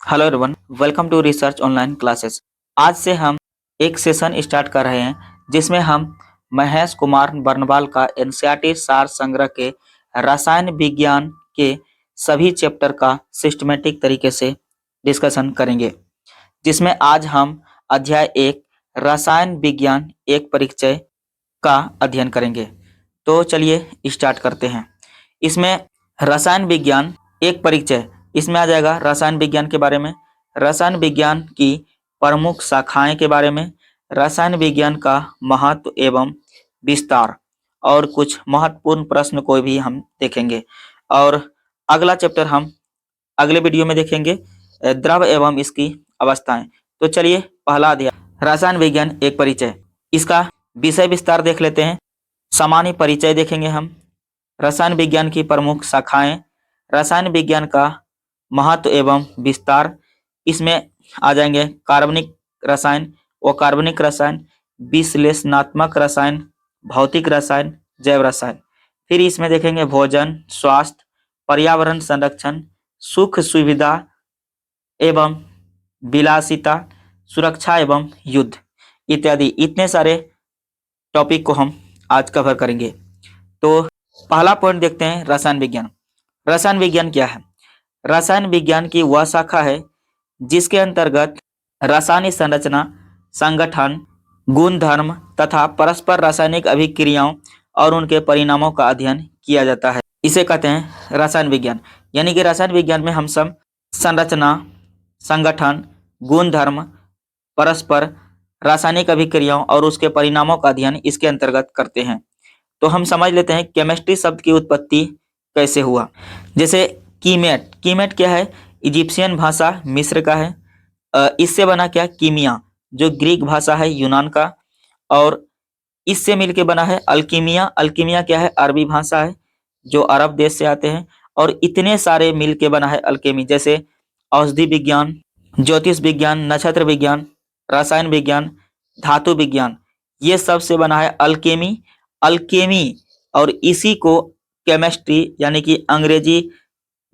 Hello everyone, welcome to research online classes. आज से हम एक सेशन स्टार्ट कर रहे हैं जिसमें हम महेश कुमार बर्नवाल का एनसीईआरटी सार संग्रह के रसायन विज्ञान के सभी चैप्टर का सिस्टमेटिक तरीके से डिस्कशन करेंगे, जिसमें आज हम अध्याय 1 रसायन विज्ञान एक परिचय का अध्ययन करेंगे। तो चलिए स्टार्ट करते हैं। इसमें रसायन विज्ञान एक परिचय, इसमें आ जाएगा रसायन विज्ञान के बारे में, रसायन विज्ञान की प्रमुख शाखाएं के बारे में, रसायन विज्ञान का महत्व एवं विस्तार और कुछ महत्वपूर्ण प्रश्न को भी हम देखेंगे। और अगला चैप्टर हम अगले वीडियो में देखेंगे, द्रव एवं इसकी अवस्थाएं। तो चलिए पहला अध्याय रसायन विज्ञान एक परिचय, इसका विषय विस्तार देख लेते हैं। सामान्य परिचय देखेंगे हम, रसायन विज्ञान की प्रमुख शाखाएं, रसायन विज्ञान का महत्व एवं विस्तार, इसमें आ जाएंगे कार्बनिक रसायन, अकार्बनिक रसायन, विश्लेषणात्मक रसायन, भौतिक रसायन, जैव रसायन। फिर इसमें देखेंगे भोजन, स्वास्थ्य, पर्यावरण संरक्षण, सुख सुविधा एवं विलासिता, सुरक्षा एवं युद्ध इत्यादि इतने सारे टॉपिक को हम आज कवर करेंगे। तो पहला पॉइंट देखते हैं, रसायन विज्ञान। रसायन विज्ञान क्या है? रसायन विज्ञान की वह शाखा है जिसके अंतर्गत रासायनिक संरचना, संगठन, गुणधर्म तथा परस्पर रासायनिक अभिक्रियाओं और उनके परिणामों का अध्ययन किया जाता है। इसे कहते हैं रसायन विज्ञान। यानी कि रसायन विज्ञान में हम सब संरचना, संगठन, गुणधर्म, परस्पर रासायनिक अभिक्रियाओं और उसके परिणामों का अध्ययन इसके अंतर्गत करते हैं। तो हम समझ लेते हैं केमिस्ट्री शब्द की उत्पत्ति कैसे हुआ। जैसे कीमेट, कीमेट क्या है? इजिप्शियन भाषा मिस्र का है। इससे बना क्या? कीमिया, जो ग्रीक भाषा है यूनान का। और इससे मिलके बना है अल्कीमिया। अल्कीमिया क्या है? अरबी भाषा है जो अरब देश से आते हैं। और इतने सारे मिलके बना है अल्केमी, जैसे औषधि विज्ञान, ज्योतिष विज्ञान, नक्षत्र विज्ञान, रसायन विज्ञान, धातु विज्ञान, ये सब से बना है अल्केमी। अल्केमी और इसी को केमिस्ट्री यानी कि अंग्रेजी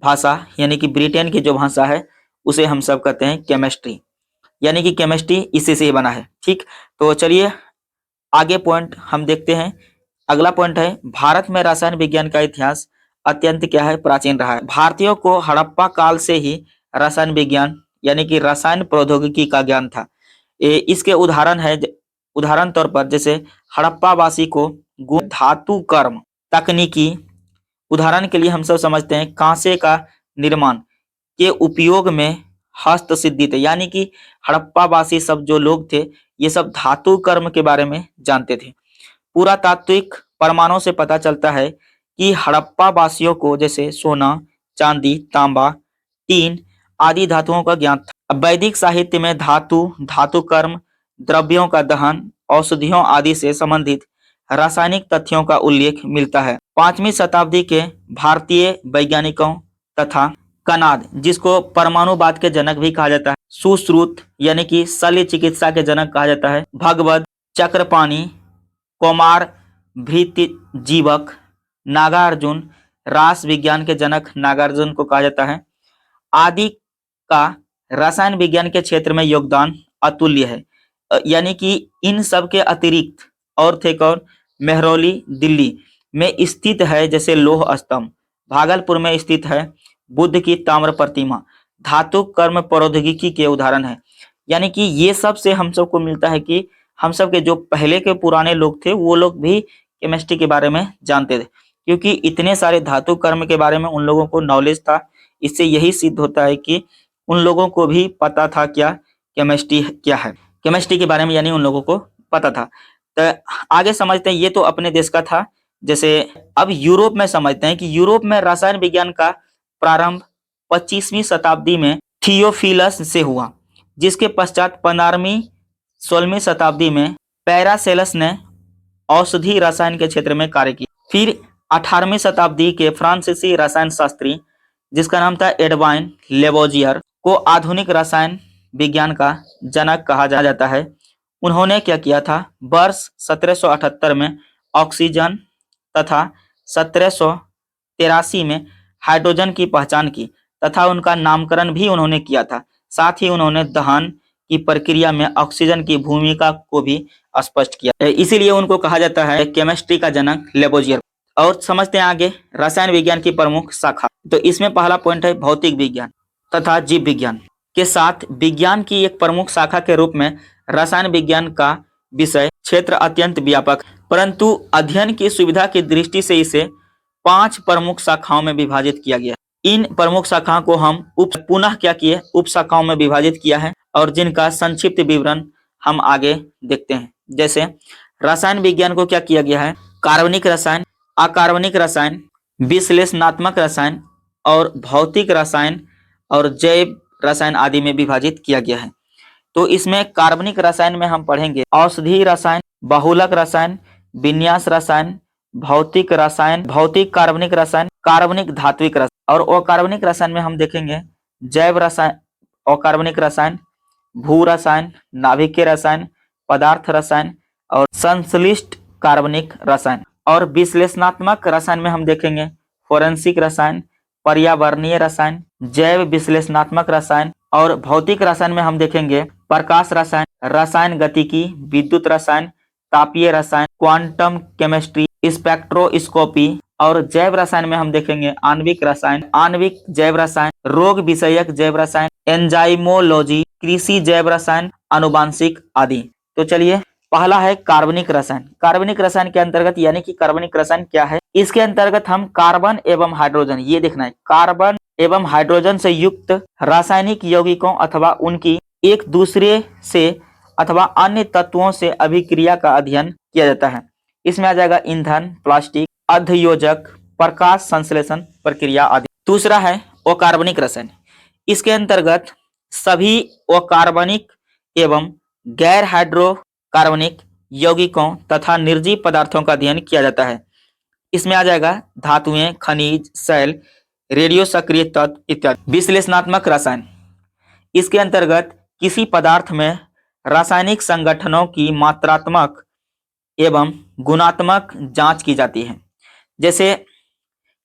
भाषा यानी कि ब्रिटेन की जो भाषा है उसे हम सब कहते हैं केमिस्ट्री। यानी कि केमिस्ट्री इसी से ही बना है। ठीक, तो चलिए आगे पॉइंट हम देखते हैं। अगला पॉइंट है भारत में रसायन विज्ञान का इतिहास अत्यंत क्या है? प्राचीन रहा है। भारतीयों को हड़प्पा काल से ही रसायन विज्ञान यानी कि रसायन प्रौद्योगिकी का ज्ञान था। इसके उदाहरण है, उदाहरण तौर पर जैसे हड़प्पावासी को धातु कर्म तकनीकी, उदाहरण के लिए हम सब समझते हैं कांसे का निर्माण के उपयोग में हस्त सिद्धि थे। यानी कि हड़प्पावासी सब जो लोग थे ये सब धातु कर्म के बारे में जानते थे। पुरातात्विक प्रमाणों से पता चलता है कि हड़प्पा वासियों को जैसे सोना, चांदी, तांबा, टीन आदि धातुओं का ज्ञान था। वैदिक साहित्य में धातु, धातु कर्म, द्रव्यों का दहन, औषधियों आदि से संबंधित रासायनिक तथ्यों का उल्लेख मिलता है। 5वीं शताब्दी के भारतीय वैज्ञानिकों तथा कनाद, जिसको परमाणुवाद के जनक भी कहा जाता है, सुश्रुत यानी कि शल्य चिकित्सा के जनक कहा जाता है, भगवत, चक्रपाणी, कोमार भृतजीवक, नागार्जुन, रास विज्ञान के जनक नागार्जुन को कहा जाता है, आदि का रसायन विज्ञान के क्षेत्र में योगदान अतुल्य है। यानी कि इन सब के अतिरिक्त और थे कौन? मेहरौली दिल्ली में स्थित है जैसे लौह स्तंभ, भागलपुर में स्थित है बुद्ध की ताम्र प्रतिमा, धातु कर्म प्रौद्योगिकी के उदाहरण है। यानी कि ये सब से हम सबको मिलता है कि हम सब के जो पहले के पुराने लोग थे वो लोग भी केमिस्ट्री के बारे में जानते थे, क्योंकि इतने सारे धातु कर्म के बारे में उन लोगों को नॉलेज था। इससे यही सिद्ध होता है कि उन लोगों को भी पता था क्या केमिस्ट्री क्या है, केमिस्ट्री के बारे में यानी उन लोगों को पता था। तो आगे समझते हैं, ये तो अपने देश का था। जैसे अब यूरोप में समझते हैं कि यूरोप में रसायन विज्ञान का प्रारंभ 25वीं शताब्दी में थियोफिलस से हुआ, जिसके पश्चात 15वीं 16वीं शताब्दी में पैरासेलस ने औषधि रसायन के क्षेत्र में कार्य किया। फिर 18वीं शताब्दी के फ्रांसीसी रसायन शास्त्री जिसका नाम था एडवाइन लेवोजियर को आधुनिक रसायन विज्ञान का जनक कहा जाता है। उन्होंने क्या किया था? वर्ष 1778 में ऑक्सीजन तथा 1783 में हाइड्रोजन की पहचान की तथा उनका नामकरण भी उन्होंने किया था। साथ ही उन्होंने दहन की प्रक्रिया में ऑक्सीजन की भूमिका को भी स्पष्ट किया। इसीलिए उनको कहा जाता है केमिस्ट्री का जनक लेबोजियर। और समझते हैं आगे रसायन विज्ञान की प्रमुख शाखा। तो इसमें पहला पॉइंट है भौतिक विज्ञान तथा जीव विज्ञान के साथ विज्ञान की एक प्रमुख शाखा के रूप में रसायन विज्ञान का विषय क्षेत्र अत्यंत व्यापक, परंतु अध्ययन की सुविधा की दृष्टि से इसे 5 प्रमुख शाखाओं में विभाजित किया गया। इन प्रमुख शाखाओं को हम पुनः क्या किए उप शाखाओं में विभाजित किया है और जिनका संक्षिप्त विवरण हम आगे देखते हैं। जैसे रसायन विज्ञान को क्या किया गया है कार्बनिक रसायन, अकार्बनिक रसायन, विश्लेषणात्मक रसायन और भौतिक रसायन और जैव रसायन आदि में विभाजित किया गया है। तो इसमें कार्बनिक रसायन में हम पढ़ेंगे औषधि रसायन, बहुलक रसायन, विन्यास रसायन, भौतिक रसायन, भौतिक कार्बनिक रसायन, कार्बनिक धात्विक रसायन। और अकार्बनिक रसायन में हम देखेंगे जैव रसायन, अकार्बनिक रसायन, भू रसायन, नाभिकीय रसायन, पदार्थ रसायन और संश्लिष्ट कार्बनिक रसायन। और विश्लेषणात्मक रसायन में हम देखेंगे फोरेंसिक रसायन, पर्यावरणीय रसायन, जैव विश्लेषणात्मक रसायन। और भौतिक रसायन में हम देखेंगे प्रकाश रसायन, रसायन गतिकी, विद्युत रसायन, तापीय रसायन, क्वांटम केमिस्ट्री, स्पेक्ट्रोस्कोपी। और जैव रसायन में हम देखेंगे आणविक रसायन, आणविक जैव रसायन, रोग विषयक जैव रसायन, एंजाइमोलॉजी, कृषि जैव रसायन, आनुवांशिक आदि। तो चलिए पहला है कार्बनिक रसायन। कार्बनिक रसायन के अंतर्गत यानी कि कार्बनिक रसायन क्या है, इसके अंतर्गत हम कार्बन एवं हाइड्रोजन, ये देखना है कार्बन एवं हाइड्रोजन से युक्त रासायनिक यौगिकों अथवा उनकी एक दूसरे से अथवा अन्य तत्वों से अभिक्रिया का अध्ययन किया जाता है। इसमें आ जाएगा ईंधन, प्लास्टिक, अधयोजक, प्रकाश संश्लेषण प्रक्रिया आदि। दूसरा है अकार्बनिक रसायन। इसके अंतर्गत सभी अकार्बनिक एवं गैर हाइड्रोकार्बनिक यौगिकों तथा निर्जीव पदार्थों का अध्ययन किया जाता है। इसमें आ जाएगा धातुएं, खनिज, शैल, रेडियो सक्रिय तत्व इत्यादि। विश्लेषणात्मक रसायन, इसके अंतर्गत किसी पदार्थ में रासायनिक संगठनों की मात्रात्मक एवं गुणात्मक जांच की जाती है। जैसे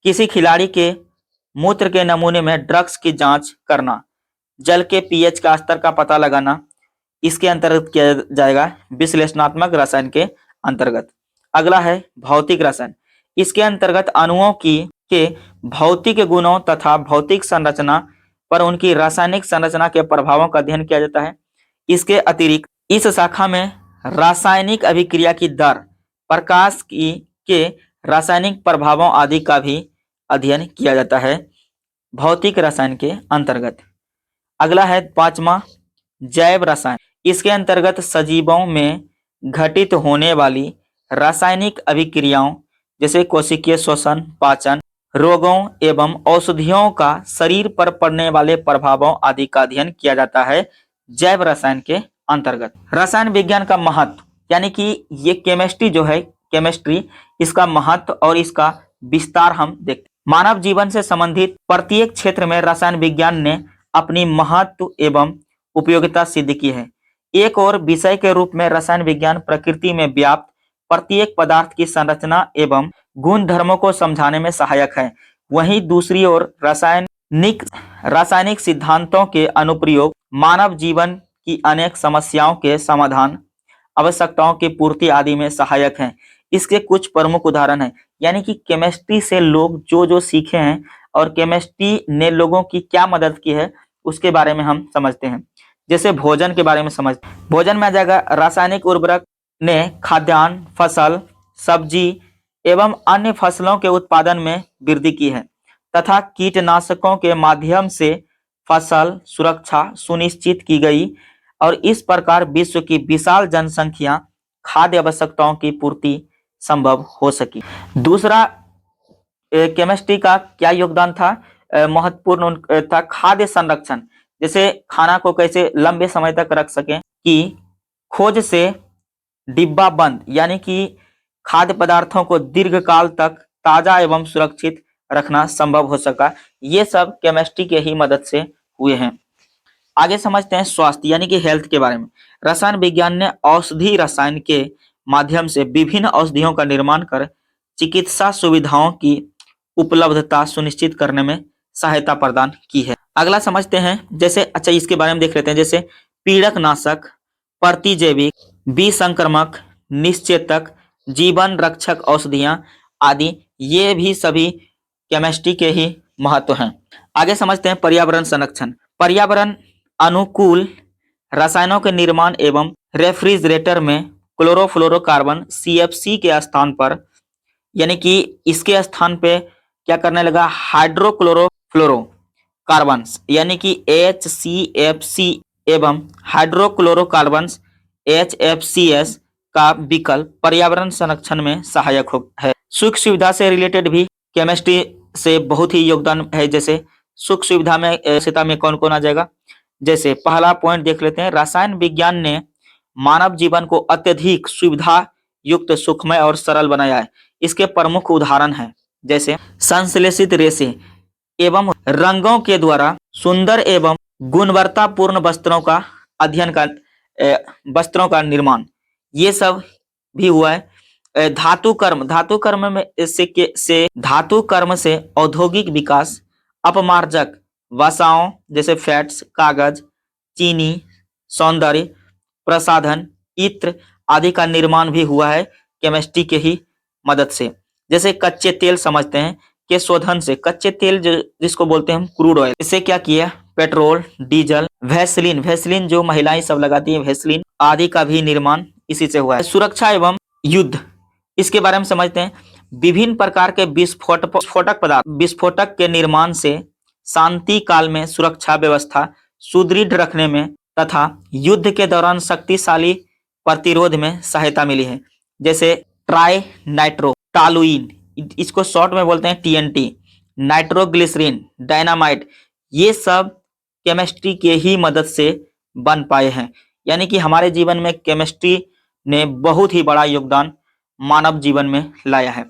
किसी खिलाड़ी के मूत्र के नमूने में ड्रग्स की जांच करना, जल के पीएच का स्तर का पता लगाना, इसके अंतर्गत किया जाएगा विश्लेषणात्मक रसायन के अंतर्गत। अगला है भौतिक रसायन। इसके अंतर्गत अणुओं के भौतिक गुणों तथा भौतिक संरचना पर उनकी रासायनिक संरचना के प्रभावों का अध्ययन किया जाता है। इसके अतिरिक्त इस शाखा में रासायनिक अभिक्रिया की दर, प्रकाश के रासायनिक प्रभावों आदि का भी अध्ययन किया जाता है भौतिक रसायन के अंतर्गत। अगला है पांचवा जैव रसायन। इसके अंतर्गत सजीवों में घटित होने वाली रासायनिक अभिक्रियाओं जैसे कोशिकीय श्वसन, पाचन, रोगों एवं औषधियों का शरीर पर पड़ने वाले प्रभावों आदि का अध्ययन किया जाता है जैव रसायन के अंतर्गत। रसायन विज्ञान का महत्व यानी कि ये केमिस्ट्री जो है, केमिस्ट्री, इसका महत्व और इसका विस्तार हम देखते हैं। मानव जीवन से संबंधित प्रत्येक क्षेत्र में रसायन विज्ञान ने अपनी महत्व एवं उपयोगिता सिद्ध की है। एक और विषय के रूप में रसायन विज्ञान प्रकृति में व्याप्त प्रत्येक पदार्थ की संरचना एवं गुण धर्मों को समझाने में सहायक है। वहीं दूसरी ओर रासायनिक सिद्धांतों के अनुप्रयोग मानव जीवन की अनेक समस्याओं के समाधान, आवश्यकताओं की पूर्ति आदि में सहायक हैं। इसके कुछ प्रमुख उदाहरण हैं, यानी कि केमिस्ट्री से लोग जो सीखे हैं और केमिस्ट्री ने लोगों की क्या मदद की है उसके बारे में हम समझते हैं। जैसे भोजन के बारे में समझते हैं। भोजन में आ जाएगा रासायनिक उर्वरक ने खाद्यान्न, फसल, सब्जी एवं अन्य फसलों के उत्पादन में वृद्धि की है तथा कीटनाशकों के माध्यम से फसल सुरक्षा सुनिश्चित की गई और इस प्रकार विश्व की विशाल जनसंख्या खाद्य आवश्यकताओं की पूर्ति संभव हो सकी। दूसरा केमिस्ट्री का क्या योगदान था, महत्वपूर्ण था खाद्य संरक्षण। जैसे खाना को कैसे लंबे समय तक रख सकें कि खोज से डिब्बा बंद यानी कि खाद्य पदार्थों को दीर्घकाल तक ताजा एवं सुरक्षित रखना संभव हो सका। ये सब केमिस्ट्री के ही मदद से हुए हैं। आगे समझते हैं स्वास्थ्य यानी कि हेल्थ के बारे में। रसायन विज्ञान ने औषधि रसायन के माध्यम से विभिन्न औषधियों का निर्माण कर चिकित्सा सुविधाओं की उपलब्धता सुनिश्चित करने में सहायता प्रदान की है। अगला समझते हैं, जैसे अच्छा इसके बारे में देख लेते हैं, जैसे पीड़क नाशक, प्रतिजैविक, विसंक्रमक, निश्चेतक, जीवन रक्षक औषधियां आदि, ये भी सभी केमिस्ट्री के ही महत्व हैं। आगे समझते हैं पर्यावरण संरक्षण। पर्यावरण अनुकूल रसायनों के निर्माण एवं रेफ्रिजरेटर में क्लोरोफ्लोरोकार्बन CFC के स्थान पर, यानी कि इसके स्थान पे क्या करने लगा, हाइड्रोक्लोरोफ्लोरोकार्बन यानी कि HCFC एवं हाइड्रोक्लोरोकार्बन HFCS का विकल्प पर्यावरण संरक्षण में सहायक है। सुख सुविधा से रिलेटेड भी केमिस्ट्री से बहुत ही योगदान है। जैसे सुख सुविधा में सीता में कौन कौन आ जाएगा, जैसे पहला पॉइंट देख लेते हैं, रसायन विज्ञान ने मानव जीवन को अत्यधिक सुविधा युक्त, सुखमय और सरल बनाया है। इसके प्रमुख उदाहरण हैं, जैसे संश्लेषित रेशे एवं रंगों के द्वारा सुंदर एवं गुणवत्तापूर्ण वस्त्रों का अध्ययन का वस्त्रों का निर्माण, ये सब भी हुआ है। धातु कर्म में धातु कर्म से औद्योगिक विकास, अपमार्जक वसाओं जैसे फैट्स, कागज, चीनी, सौंदर्य प्रसाधन, इत्र आदि का निर्माण भी हुआ है केमिस्ट्री के ही मदद से। जैसे कच्चे तेल समझते हैं के शोधन से, कच्चे तेल जिसको बोलते हैं हम क्रूड ऑयल, इससे क्या किया, पेट्रोल, डीजल, वैसलीन जो महिलाएं सब लगाती हैं, वैसलीन आदि का भी निर्माण इसी से हुआ है। सुरक्षा एवं युद्ध, इसके बारे में समझते हैं। विभिन्न प्रकार के विस्फोटक पदार्थ, विस्फोटक के निर्माण से शांति काल में सुरक्षा व्यवस्था सुदृढ़ रखने में तथा युद्ध के दौरान शक्तिशाली प्रतिरोध में सहायता मिली है। जैसे ट्राई नाइट्रो टॉलुइन, इसको शॉर्ट में बोलते हैं TNT, नाइट्रोग्लिसरीन, डायनामाइट, ये सब केमिस्ट्री के ही मदद से बन पाए हैं। यानी कि हमारे जीवन में केमिस्ट्री ने बहुत ही बड़ा योगदान मानव जीवन में लाया है।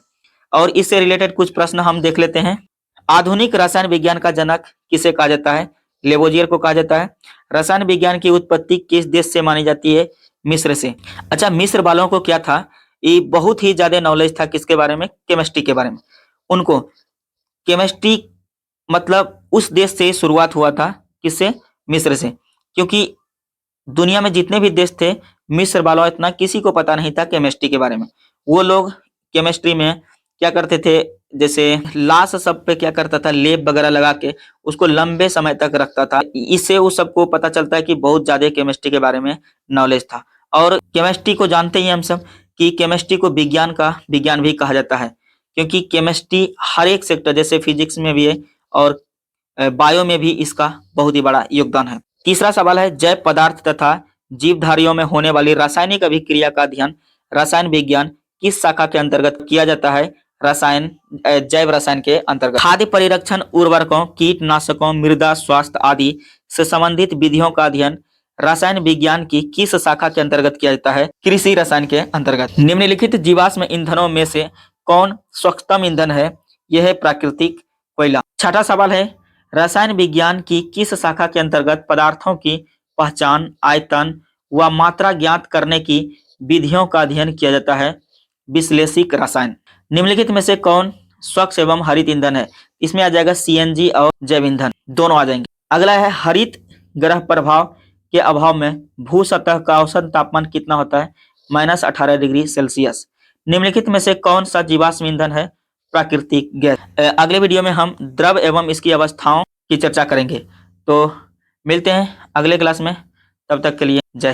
और इससे रिलेटेड कुछ प्रश्न हम देख लेते हैं। आधुनिक रसायन विज्ञान का जनक किसे कहा जाता है, लेवोजियर को कहा जाता है। रसायन विज्ञान की उत्पत्ति किस देश से मानी जाती है, मिस्र से। अच्छा, मिस्र वालों को क्या था, ये बहुत ही ज्यादा नॉलेज था किसके बारे में, केमिस्ट्री के बारे में। उनको केमिस्ट्री मतलब उस देश से शुरुआत हुआ था, किससे, मिस्र से। क्योंकि दुनिया में जितने भी देश थे, मिस्र वालों इतना किसी को पता नहीं था केमिस्ट्री के बारे में। वो लोग केमिस्ट्री में क्या करते थे, जैसे लाश सब पे क्या करता था, लेप वगैरह लगा के उसको लंबे समय तक रखता था। इससे उस सबको पता चलता है कि बहुत ज्यादा केमिस्ट्री के बारे में नॉलेज था। और केमिस्ट्री को जानते ही हम सब कि केमिस्ट्री को विज्ञान भी कहा जाता है, क्योंकि केमिस्ट्री हर एक सेक्टर, जैसे फिजिक्स में भी है और बायो में भी इसका बहुत ही बड़ा योगदान है। तीसरा सवाल है, जैव पदार्थ तथा जीवधारियों में होने वाली रासायनिक अभिक्रिया का अध्ययन रसायन विज्ञान किस शाखा के अंतर्गत किया जाता है, जैव रसायन के अंतर्गत। खाद्य परिरक्षण, उर्वरकों, कीटनाशकों, मृदा स्वास्थ्य आदि से संबंधित विधियों का अध्ययन रसायन विज्ञान की किस शाखा के अंतर्गत किया जाता है, कृषि रसायन के अंतर्गत। निम्नलिखित जीवाश्म ईंधनों में से कौन स्वच्छतम ईंधन है, यह है प्राकृतिक कोयला। छठा सवाल है, रसायन विज्ञान की किस शाखा के अंतर्गत पदार्थों की पहचान, आयतन व मात्रा ज्ञात करने की विधियों का अध्ययन किया जाता है, विश्लेषिक रसायन। निम्नलिखित में से कौन स्वच्छ एवं हरित ईंधन है, इसमें आ जाएगा CNG और जैव ईंधन, दोनों आ जाएंगे। अगला है, हरित ग्रह प्रभाव के अभाव में भू सतह का औसत तापमान कितना होता है, -18 डिग्री सेल्सियस। निम्नलिखित में से कौन सा जीवाश्म ईंधन है, प्राकृतिक गैस। अगले वीडियो में हम द्रव एवं इसकी अवस्थाओं की चर्चा करेंगे। तो मिलते हैं अगले क्लास में, तब तक के लिए जय हिंद।